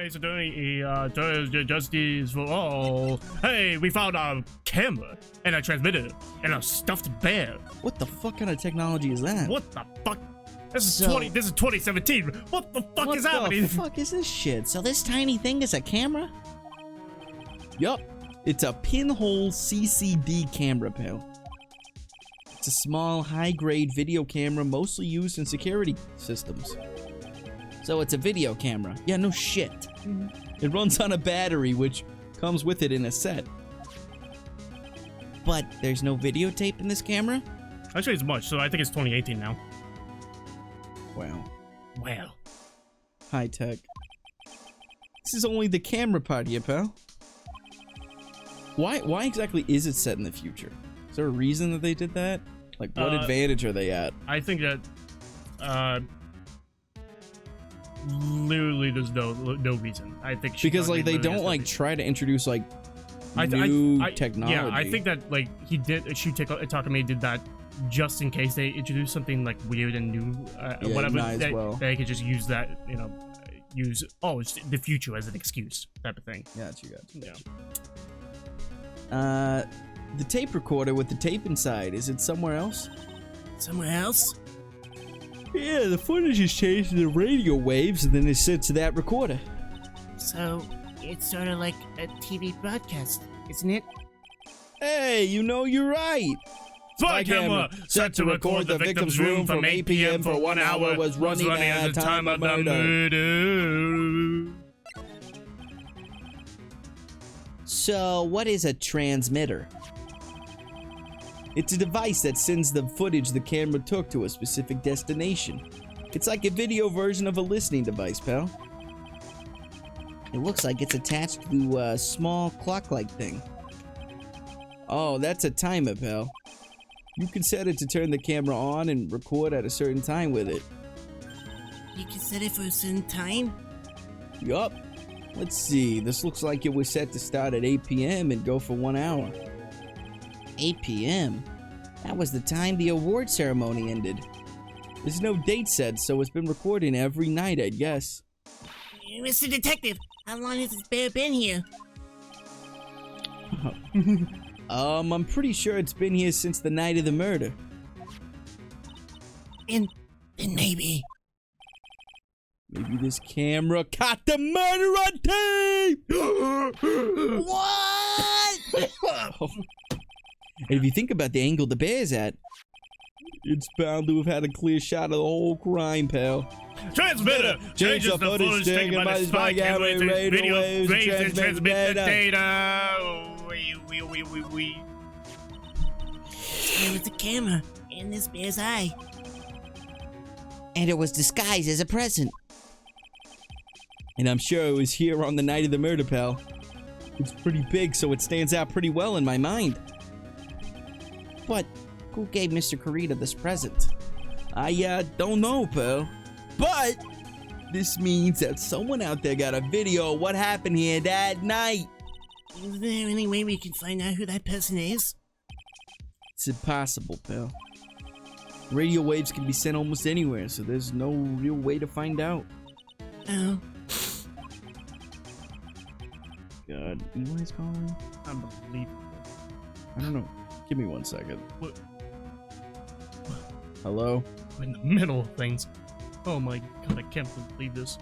Ace Attorney, Justice for All. Hey, we found a camera and a transmitter and a stuffed bear. What the fuck kind of technology is that? What the fuck? This is So- This is 2017. What the fuck is happening? What the fuck is this shit? So this tiny thing is a camera? Yup. It's a pinhole CCD camera, pal. It's a small, high-grade video camera mostly used in security systems. So it's a video camera. Yeah, no shit. It runs on a battery, which comes with it in a set. But there's no videotape in this camera? Actually, it's much, so I think it's 2018 now. Wow. Wow. High tech. This is only the camera part here, pal. Why exactly is it set in the future? Is there a reason that they did that? Like, what advantage are they at? I think that, literally there's no reason. I think Because like they don't like try to introduce like new technology. Yeah, I think that like he did. Takami did that just in case they introduce something like weird and new, whatever. They could just use that, you know, it's the future as an excuse type of thing. Gotcha. The tape recorder with the tape inside, is it somewhere else? Somewhere else? Yeah, the footage is changed to the radio waves and then it's sent to that recorder. So, it's sort of like a TV broadcast, isn't it? Hey, you know, you're right. Spy camera set to record the victim's room from 8 p.m. for 1 hour was running at the time of the murder. So, what is a transmitter? It's a device that sends the footage the camera took to a specific destination. It's like a video version of a listening device, pal. It looks like it's attached to a small clock-like thing. Oh, that's a timer, pal. You can set it to turn the camera on and record at a certain time with it. You can set it for a certain time? Yup. Let's see, this looks like it was set to start at 8 p.m. and go for 1 hour. 8 p.m.? That was the time the award ceremony ended. There's no date set, so it's been recording every night, I guess. Mr. Detective, how long has this bear been here? I'm pretty sure it's been here since the night of the murder. And maybe this camera caught the murder on tape! What? And if you think about the angle the bear's at, it's bound to have had a clear shot of the whole crime, pal. Transmitter changes the footage taken by the spy camera into video waves and transmit the data. There was a camera in this bear's eye. And it was disguised as a present. And I'm sure it was here on the night of the murder, pal. It's pretty big, so it stands out pretty well in my mind. But who gave Mr. Kurita this present? I don't know, pal. But this means that someone out there got a video of what happened here that night. Is there any way we can find out who that person is? It's impossible, pal. Radio waves can be sent almost anywhere, so there's no real way to find out. Oh. God, Eli's calling? Unbelievable. I don't know. Give me 1 second. What? Hello? We're in the middle of things. Oh my god, I can't believe this.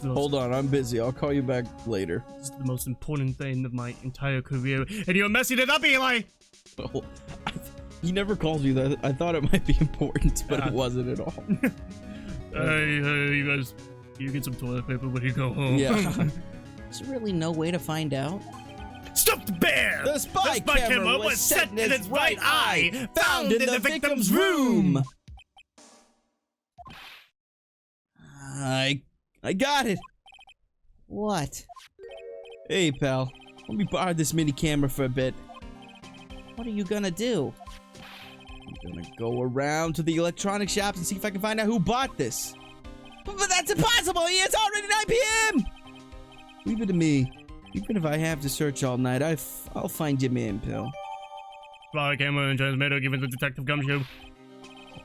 Hold on, I'm busy. I'll call you back later. This is the most important thing of my entire career, and you're messing it up, Eli! Oh, he never called you that. I thought it might be important, but it wasn't at all. Hey, you guys, you get some toilet paper when you go home. Yeah. There's really no way to find out. Stuffed bear! The spy camera was set in its right eye, found in the victim's room! I got it! What? Hey, pal. Let me borrow this mini camera for a bit. What are you gonna do? I'm gonna go around to the electronic shops and see if I can find out who bought this. But that's impossible! It's already 9 p.m.! Leave it to me. Even if I have to search all night, I'll find your man, pal. Spy camera and transmitter given to Detective Gumshoe.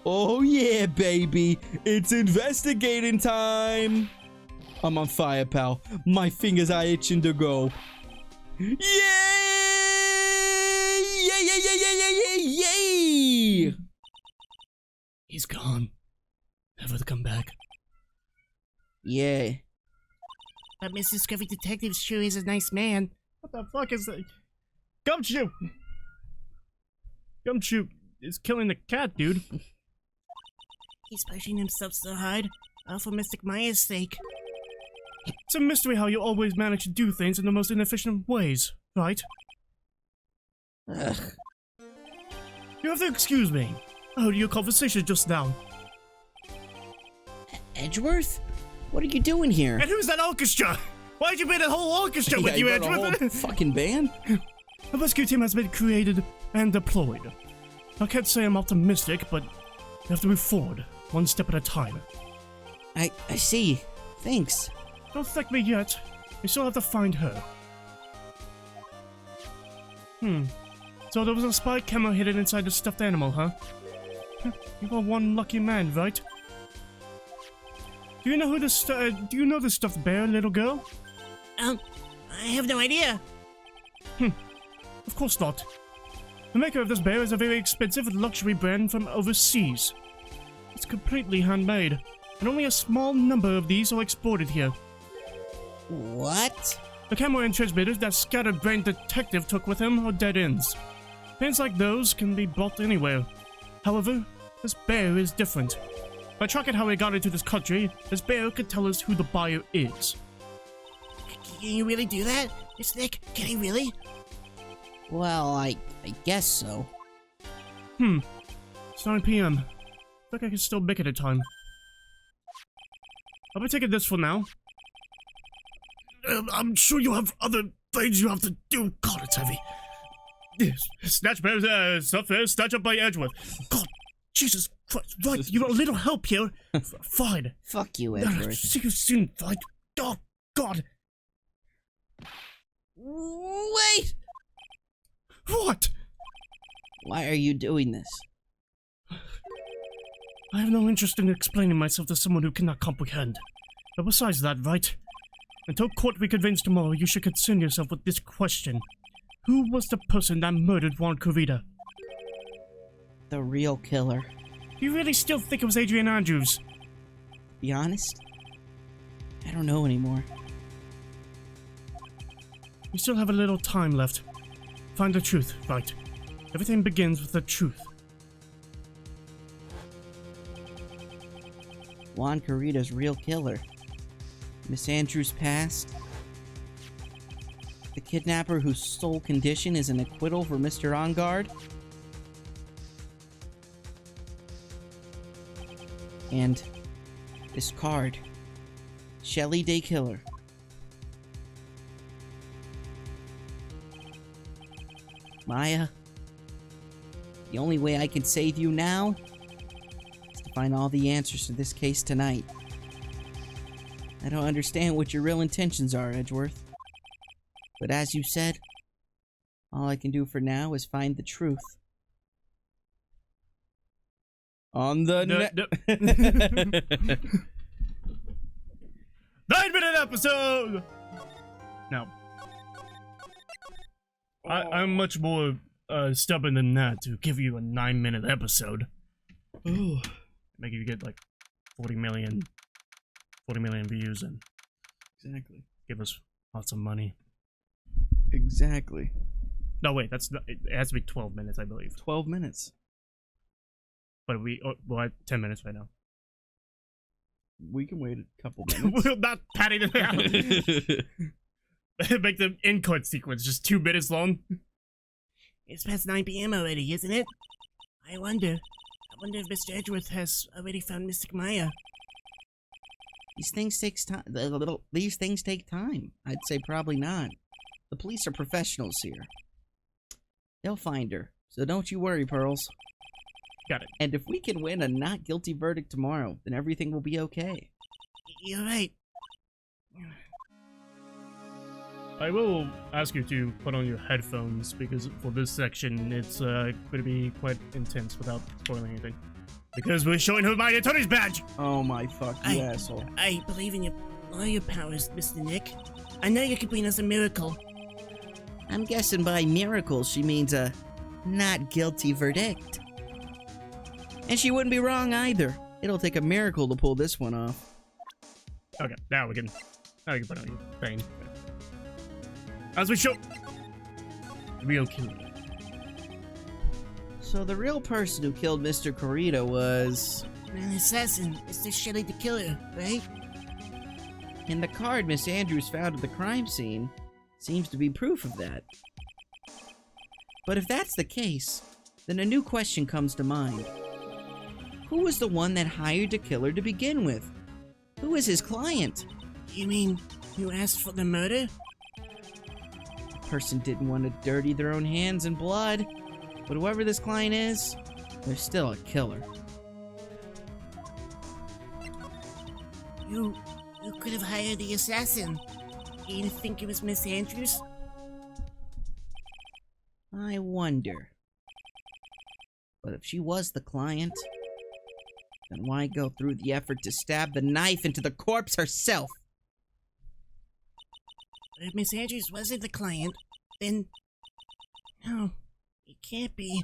Oh yeah, baby. It's investigating time. I'm on fire, pal. My fingers are itching to go. Yay! Yay, yay, yay, yay, yay, yay, yay! He's gone. Never to come back. Yeah. But Mr. Scruffy Detective sure is a nice man. What the fuck is that? Gumshoe! Gumshoe is killing the cat, dude. He's pushing himself so hard, all for Mystic Maya's sake. It's a mystery how you always manage to do things in the most inefficient ways, right? Ugh. You have to excuse me. I heard your conversation just now. Edgeworth? What are you doing here? And who's that orchestra? Why'd you bring a whole orchestra with you, Edgeworth? A whole fucking band? A rescue team has been created and deployed. I can't say I'm optimistic, but we have to move forward, one step at a time. I see. Thanks. Don't thank me yet. We still have to find her. So there was a spy camera hidden inside the stuffed animal, huh? You are one lucky man, right? Do you know who do you know the stuffed bear, little girl? I have no idea. Of course not. The maker of this bear is a very expensive luxury brand from overseas. It's completely handmade, and only a small number of these are exported here. What? The camera and transmitters that Scatterbrain Detective took with him are dead ends. Things like those can be bought anywhere. However, this bear is different. By tracking how he got into this country, this bear could tell us who the buyer is. Can you really do that? It's Nick. Can he really? Well, I guess so. It's 9 p.m. Think I can still make it in time. I'll be taking this for now. I'm sure you have other things you have to do. God, it's heavy. Snatch bear, stuff there, snatch up by Edgeworth. God, Jesus Christ. Right, you got a little help here. Fine. Fuck you, Edgeworth. See you soon, right? Oh, God. Wait! What? Why are you doing this? I have no interest in explaining myself to someone who cannot comprehend. But besides that, right? Until court reconvenes tomorrow, you should concern yourself with this question. Who was the person that murdered Juan Corrida? The real killer. Do you really still think it was Adrian Andrews? Be honest? I don't know anymore. You still have a little time left. Find the truth, right? Everything begins with the truth. Juan Corrida's real killer. Miss Andrews' past. The kidnapper whose sole condition is an acquittal for Mr. Engarde. And this card. Shelley Day Killer. Maya, the only way I can save you now is to find all the answers to this case tonight. I don't understand what your real intentions are, Edgeworth. But as you said, all I can do for now is find the truth. On the 9-minute episode! Now, I'm much more stubborn than that to give you a 9-minute episode. Ooh. Make you get like 40 million views and Exactly. give us lots of money. Exactly. No, wait, that's not, it has to be 12 minutes, I believe. 12 minutes. But we're at 10 minutes right now. We can wait a couple minutes. We're not patting it out. Make the in-card sequence just 2 minutes long. It's past 9 p.m. already, isn't it? I wonder if Mr. Edgeworth has already found Mystic Maya. These things take time. These things take time. I'd say probably not. The police are professionals here. They'll find her. So don't you worry, Pearls. Got it. And if we can win a not guilty verdict tomorrow, then everything will be okay. You're right. I will ask you to put on your headphones because for this section it's going to be quite intense without spoiling anything. Because we're showing her my attorney's badge! Oh my fuck, you asshole. I believe in your lawyer powers, Mr. Nick. I know you can bring us a miracle. I'm guessing by miracle she means a not guilty verdict. And she wouldn't be wrong either. It'll take a miracle to pull this one off. Okay, now we can put on your thing. As we show... Real killer. So the real person who killed Mr. Corita was... An assassin, Mr. Shelley the Killer, right? And the card Miss Andrews found at the crime scene seems to be proof of that. But if that's the case, then a new question comes to mind. Who was the one that hired the killer to begin with? Who was his client? You mean you asked for the murder? The person didn't want to dirty their own hands in blood, but whoever this client is, they're still a killer. You could have hired the assassin. You didn't think it was Miss Andrews? I wonder. But if she was the client, then why go through the effort to stab the knife into the corpse herself? If Miss Andrews wasn't the client, then... No, it can't be.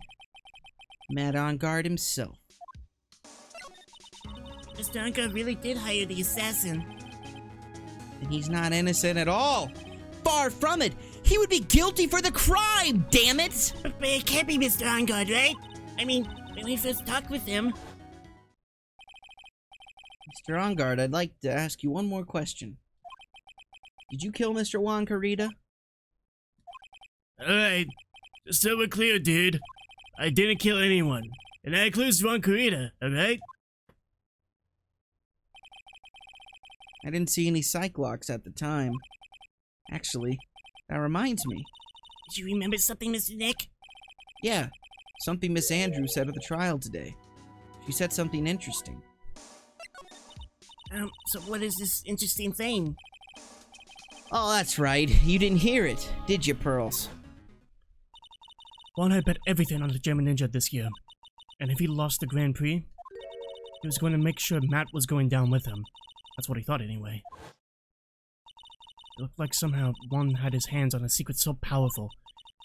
Matt Engarde himself. Mr. Engarde really did hire the assassin. And he's not innocent at all. Far from it. He would be guilty for the crime, damn it! But it can't be Mr. Engarde, right? I mean, when we first talked with him... Mr. Engarde, I'd like to ask you one more question. Did you kill Mr. Juan Corita? Alright, just so we're clear, dude. I didn't kill anyone. And that includes Juan Corita, alright? I didn't see any psych locks at the time. Actually, that reminds me. Did you remember something, Mr. Nick? Yeah, something Miss Andrews said at the trial today. She said something interesting. So what is this interesting thing? Oh, that's right. You didn't hear it, did you, Pearls? Juan had bet everything on the German Ninja this year. And if he lost the Grand Prix, he was going to make sure Matt was going down with him. That's what he thought anyway. It looked like somehow Juan had his hands on a secret so powerful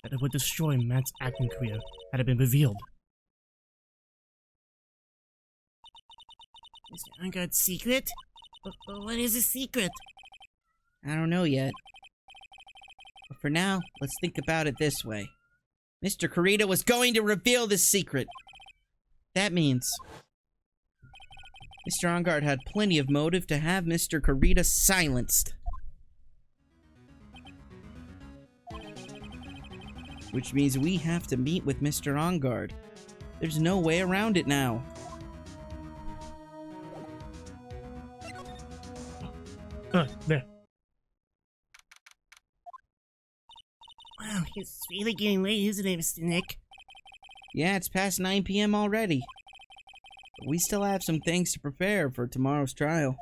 that it would destroy Matt's acting career had it been revealed. Mr. Engarde's secret? But what is his secret? I don't know yet. But for now, let's think about it this way. Mr. Corita was going to reveal this secret. That means... Mr. Engarde had plenty of motive to have Mr. Corita silenced. Which means we have to meet with Mr. Engarde. There's no way around it now. There. Wow, it's really getting late, isn't it, Mr. Nick? Yeah, it's past 9 p.m. already. But we still have some things to prepare for tomorrow's trial.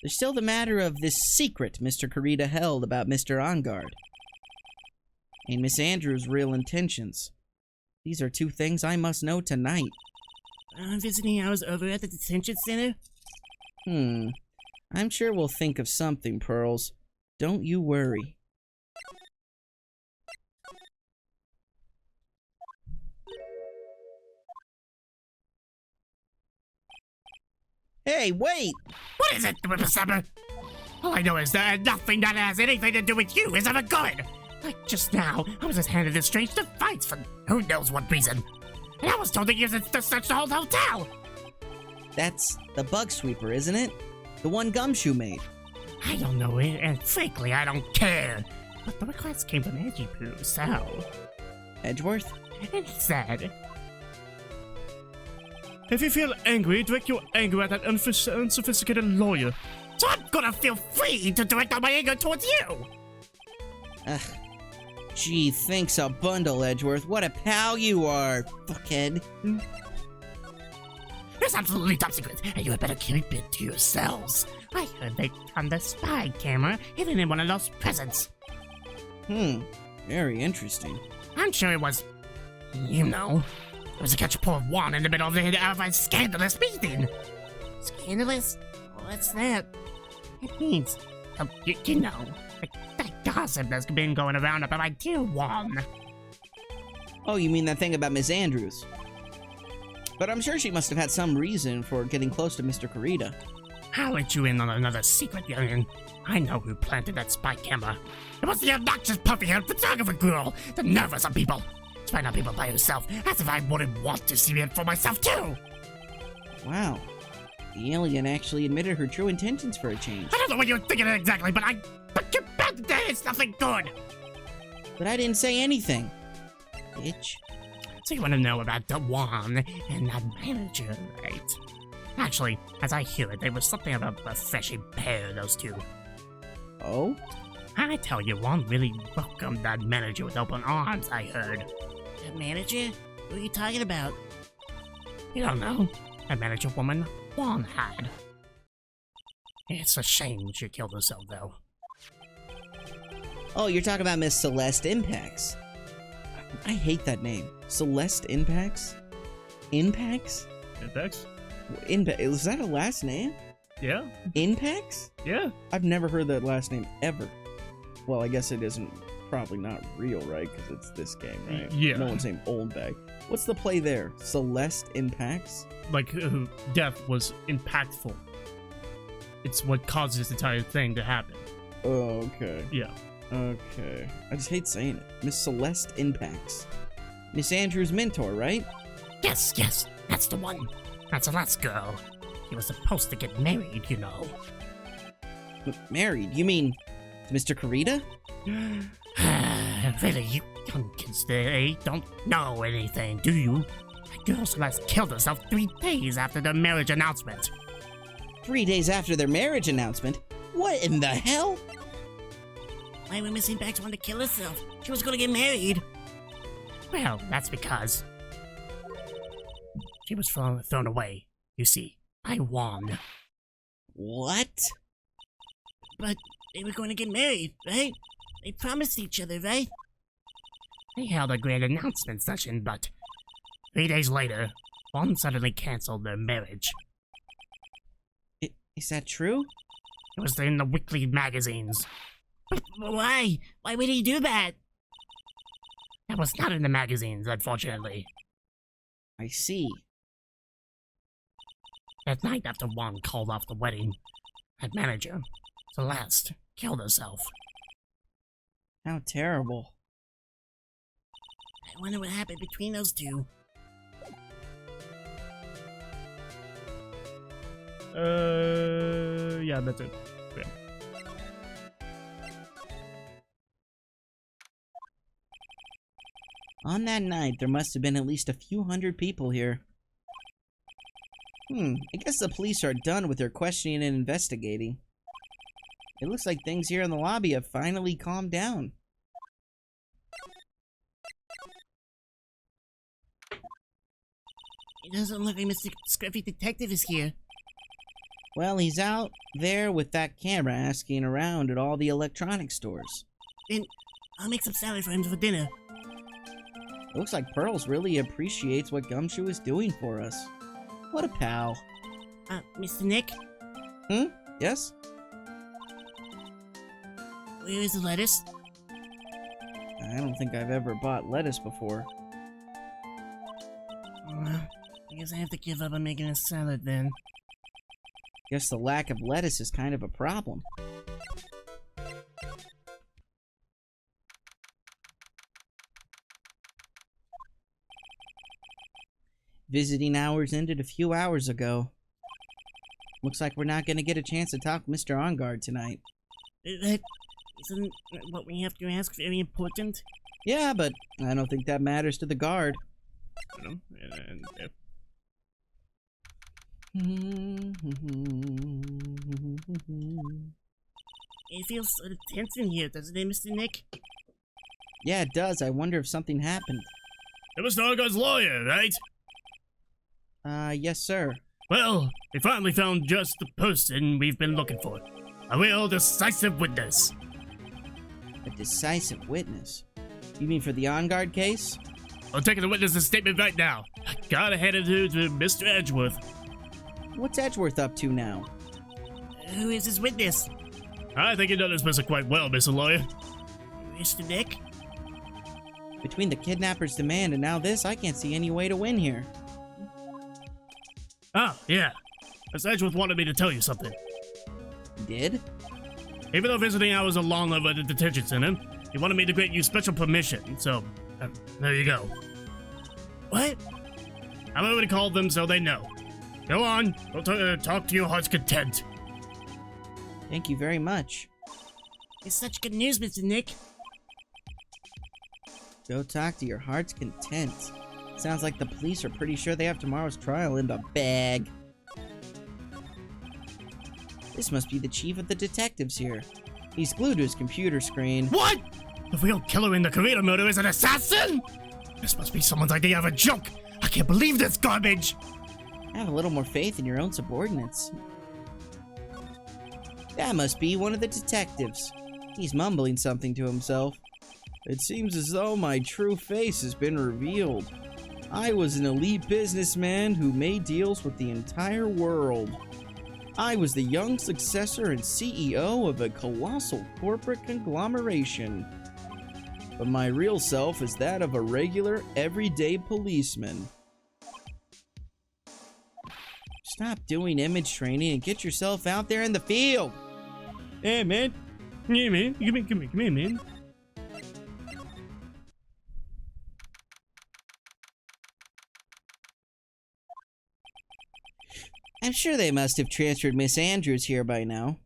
There's still the matter of this secret Mr. Corita held about Mr. Engarde. And Miss Andrews' real intentions. These are two things I must know tonight. Visiting hours over at the detention center? I'm sure we'll think of something, Pearls. Don't you worry. Hey, wait! What is it, Whippersnapper? All I know is that nothing that has anything to do with you is ever good. Like just now, I was just handed this strange device for who knows what reason. And I was told to use it to search the whole hotel. That's the bug sweeper, isn't it? The one Gumshoe made. I don't know it, and frankly, I don't care. But the request came from Edgepoo, so... Edgeworth? And he said... If you feel angry, direct your anger at that unsophisticated lawyer. So I'm gonna feel free to direct all my anger towards you! Ugh. Gee, thanks a bundle, Edgeworth. What a pal you are, fuckhead. It's absolutely top secret, and you had better keep it to yourselves. I heard they found the spy camera hidden in one of those presents. Very interesting. I'm sure it was, you know. It was to catch poor Juan in the middle of a scandalous meeting. Scandalous? What's that? It means, you know, that gossip that's been going around about my dear Juan. Oh, you mean that thing about Miss Andrews? But I'm sure she must have had some reason for getting close to Mr. Kurita. I'll let you in on another secret, youngin'. I know who planted that spy camera. It was the obnoxious puffy-haired photographer girl, the nervous of people. Spying on people by herself, as if I wouldn't want to see it for myself too. Wow. The alien actually admitted her true intentions for a change. I don't know what you're thinking exactly, but you bet that it's nothing good. But I didn't say anything. Bitch. So you want to know about the Juan and that manager, right? Actually, as I hear it, there was something about a freshy pair, those two. Oh? I tell you, Juan really welcomed that manager with open arms, I heard. That manager? What are you talking about? You don't know. That manager woman Juan had. It's a shame she killed herself, though. Oh, you're talking about Miss Celeste Impacts. I hate that name. Celeste Impacts? Impacts? Impacts? Is that a last name? Yeah. Impacts? Yeah. I've never heard that last name ever. Well, I guess it isn't probably not real, right? Because it's this game, right? Yeah. No one's named Oldbag. What's the play there? Celeste Impacts? Like, death was impactful. It's what causes this entire thing to happen. Oh, okay. Yeah. Okay. I just hate saying it. Miss Celeste Impacts. Miss Andrews' mentor, right? Yes, that's the one. That's the last girl. He was supposed to get married, you know. Married? You mean to Mr. Kurita? Really, you youngins, they don't know anything, do you? That girl Celeste killed herself 3 days after the marriage announcement. 3 days after their marriage announcement? What in the hell? Why would Miss Impacts want to kill herself? She was gonna get married. Well, that's because she was thrown away, you see, by Juan. What? But they were going to get married, right? They promised each other, right? They held a grand announcement session, but 3 days later, Juan suddenly canceled their marriage. Is that true? It was in the weekly magazines. But why? Why would he do that? That was not in the magazines, unfortunately. I see. That night after Juan called off the wedding, that manager, Celeste, killed herself. How terrible. I wonder what happened between those two. Yeah, that's it. Yeah. On that night, there must have been at least a few hundred people here. I guess the police are done with their questioning and investigating. It looks like things here in the lobby have finally calmed down. It doesn't look like Mr. Scruffy Detective is here. Well, he's out there with that camera asking around at all the electronics stores. Then I'll make some salad for him for dinner. Looks like Pearls really appreciates what Gumshoe is doing for us. What a pal. Mr. Nick? Yes? Where is the lettuce? I don't think I've ever bought lettuce before. I guess I have to give up on making a salad then. Guess the lack of lettuce is kind of a problem. Visiting hours ended a few hours ago. Looks like we're not gonna get a chance to talk to Mr. OnGuard tonight. That isn't what we have to ask very important? Yeah, but I don't think that matters to the guard. I don't know. It feels sort of tense in here, doesn't it, Mr. Nick? Yeah, it does. I wonder if something happened. It was OnGuard's lawyer, right? Yes, sir. Well, we finally found just the person we've been looking for. A real decisive witness. A decisive witness? You mean for the OnGuard case? I'm taking the witness's statement right now. I gotta hand it to Mr. Edgeworth. What's Edgeworth up to now? Who is this witness? I think you know this person quite well, Mr. Lawyer. Mr. Nick? Between the kidnapper's demand and now this, I can't see any way to win here. Oh, yeah. Mr. Edgeworth wanted me to tell you something. He did? Even though visiting hours are long over at the detention center, he wanted me to grant you special permission, so there you go. What? I've already called them so they know. Go on, go talk to your heart's content. Thank you very much. It's such good news, Mr. Nick. Go talk to your heart's content. Sounds like the police are pretty sure they have tomorrow's trial in the bag. This must be the chief of the detectives here. He's glued to his computer screen. What? The real killer in the Kurita murder is an assassin? This must be someone's idea of a joke. I can't believe this garbage. Have a little more faith in your own subordinates. That must be one of the detectives. He's mumbling something to himself. It seems as though my true face has been revealed. I was an elite businessman who made deals with the entire world. I was the young successor and CEO of a colossal corporate conglomeration. But my real self is that of a regular, everyday policeman. Stop doing image training and get yourself out there in the field! Hey, man. Yeah, man. Come here, man. I'm sure they must have transferred Miss Andrews here by now.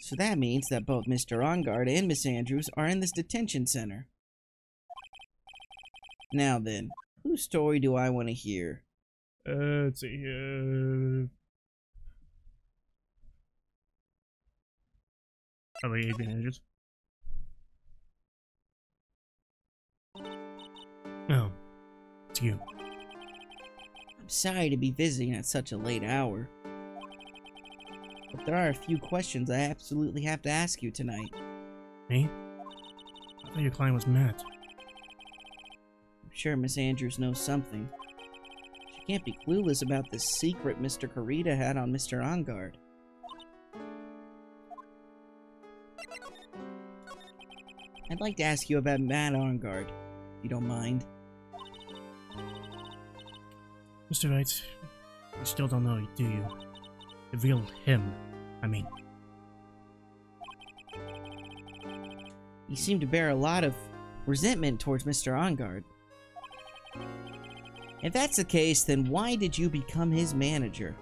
So that means that both Mr. Enguarde and Miss Andrews are in this detention center. Now then, whose story do I want to hear? Let's see. How about 8 managers? Oh, it's you. I'm sorry to be visiting at such a late hour, but there are a few questions I absolutely have to ask you tonight. Me? I thought your client was Matt. I'm sure Miss Andrews knows something. She can't be clueless about the secret Mr. Kurita had on Mr. Enguarde. I'd like to ask you about Matt Enguarde, if you don't mind. Mr. Wright, you still don't know, do you? The real him, I mean. You seem to bear a lot of resentment towards Mr. Enguarde. If that's the case, then why did you become his manager?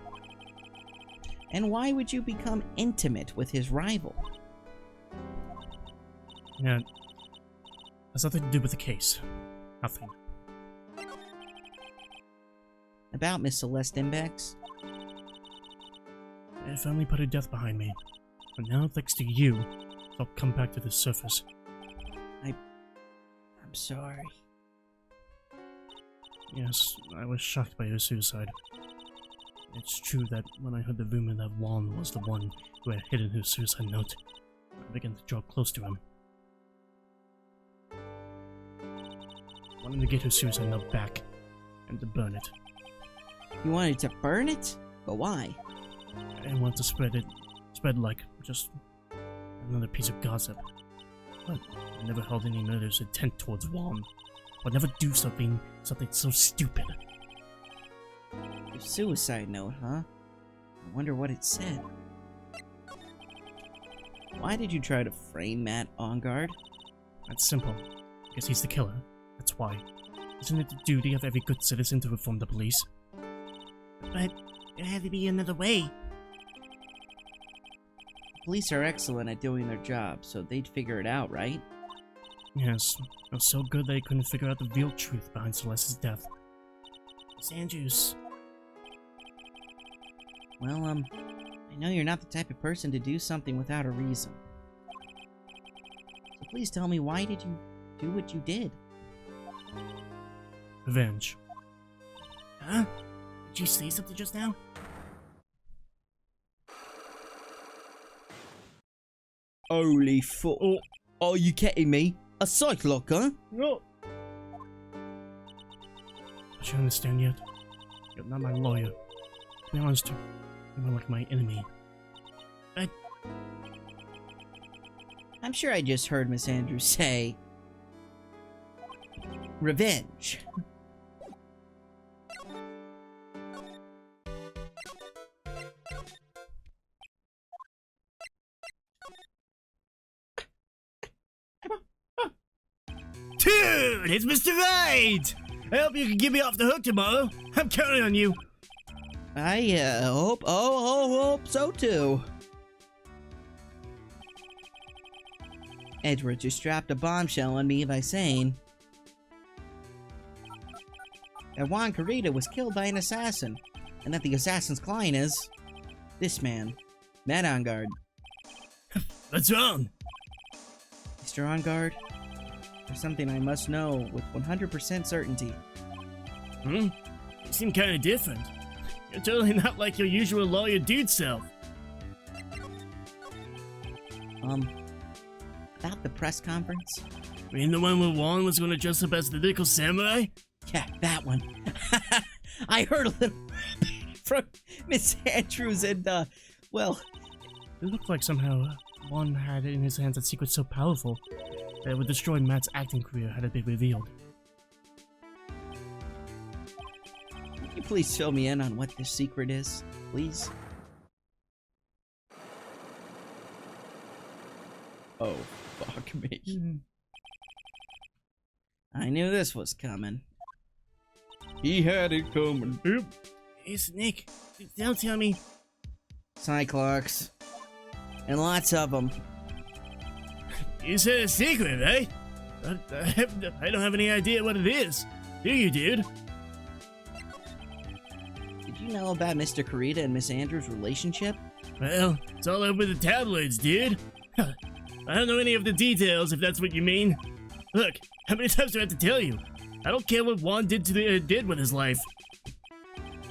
And why would you become intimate with his rival? Yeah, has nothing to do with the case. Nothing. About Miss Celeste Imbex? I finally put her death behind me. But now, thanks to you, I'll come back to the surface. I'm sorry. Yes, I was shocked by her suicide. It's true that when I heard the rumor that Juan was the one who had hidden her suicide note, I began to draw close to him. I wanted to get her suicide note back, and to burn it. You wanted to burn it? But why? I wanted to spread like just another piece of gossip. But I never held any murderous intent towards Juan. I'd never do something so stupid. Your suicide note, huh? I wonder what it said. Why did you try to frame Matt Enguarde? That's simple. Because he's the killer. That's why. Isn't it the duty of every good citizen to inform the police? But there had to be another way. Police are excellent at doing their job, so they'd figure it out, right? Yes, it was so good they couldn't figure out the real truth behind Celeste's death. Miss Andrews. Well, I know you're not the type of person to do something without a reason. So please tell me, why did you do what you did? Revenge. Huh? Did you say something just now? Holy fuck. Are you kidding me? A psych lock, huh? No. Don't you understand yet? You're not my lawyer. To be honest, you're more like my enemy. I'm sure I just heard Miss Andrews say... revenge. Dude, it's Mr. Right! I hope you can get me off the hook tomorrow. I'm counting on you. I hope so too. Edward just dropped a bombshell on me by saying that Juan Corrida was killed by an assassin, and that the assassin's client is this man, Matt Engarde. What's wrong? Mr. Engarde, there's something I must know with 100% certainty. You seem kind of different. You're totally not like your usual lawyer dude self. About the press conference? You mean the one where Juan was going to dress up as the Nickel Samurai? Yeah, that one. I heard a little from Miss Andrews and, well... It looked like somehow Juan had in his hands a secret so powerful that it would destroy Matt's acting career had it been revealed. Can you please fill me in on what this secret is, please? Oh, fuck me. I knew this was coming. He had it coming. Yep. Hey, Nick, don't tell me. Cyclops. And lots of them. You said a secret, right? I don't have any idea what it is. Do you, dude? Did you know about Mr. Corrida and Miss Andrews' relationship? Well, it's all over the tabloids, dude. I don't know any of the details, if that's what you mean. Look, how many times do I have to tell you? I don't care what Juan did with his life.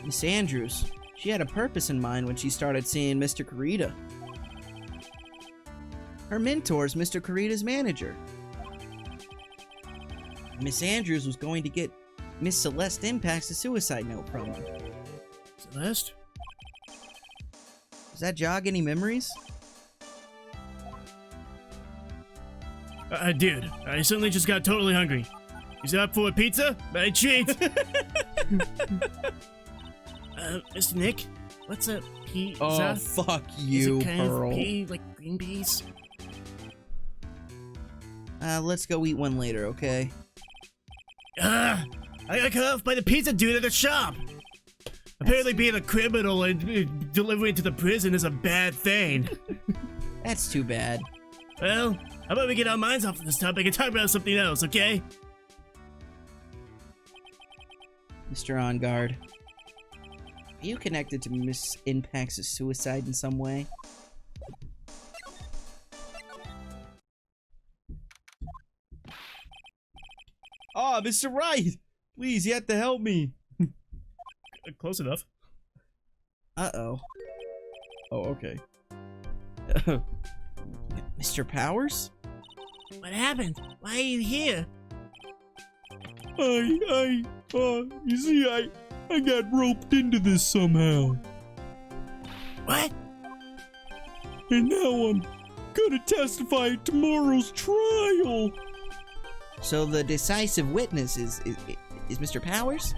Miss Andrews, she had a purpose in mind when she started seeing Mr. Corrida. Her mentor's Mr. Corrida's manager. Miss Andrews was going to get Miss Celeste Impact's a suicide note from her. Celeste? Does that jog any memories? Dude, I suddenly just got totally hungry. Is up for a pizza? I cheat! Mr. Nick? What's a pizza? Oh, fuck you, Is it kind Pearl. of pea, like green beans? Let's go eat one later, okay? I got cut off by the pizza dude at the shop! Apparently being a criminal and delivering to the prison is a bad thing. That's too bad. Well, how about we get our minds off of this topic and talk about something else, okay? Mr. Engarde, are you connected to Miss Impact's suicide in some way? Oh, Mr. Wright! Please, you have to help me. Close enough. Uh-oh. Oh, okay. Mr. Powers? What happened? Why are you here? You see, I got roped into this somehow. What? And now I'm gonna testify at tomorrow's trial. So the decisive witness is Mr. Powers?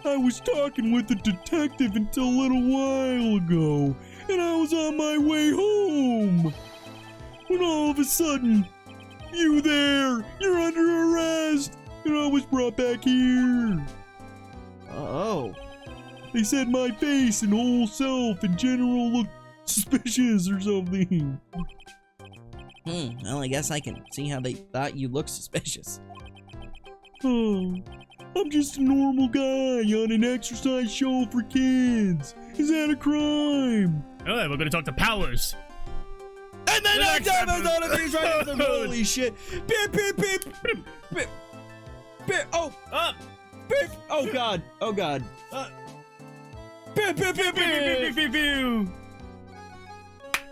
I was talking with a detective until a little while ago, and I was on my way home. When all of a sudden, you there, you're under arrest, and I was brought back here. Oh. They said my face and whole self in general looked suspicious or something. Well, I guess I can see how they thought you looked suspicious. Oh, I'm just a normal guy on an exercise show for kids. Is that a crime? Alright, we're gonna talk to Powers. And then I got of these right after. Holy shit. Beep, beep, beep. Beep. Beep. Oh. Beep. Oh, God. Oh, God. Beep, beep, beep, beep, beep, beep, beep, beep.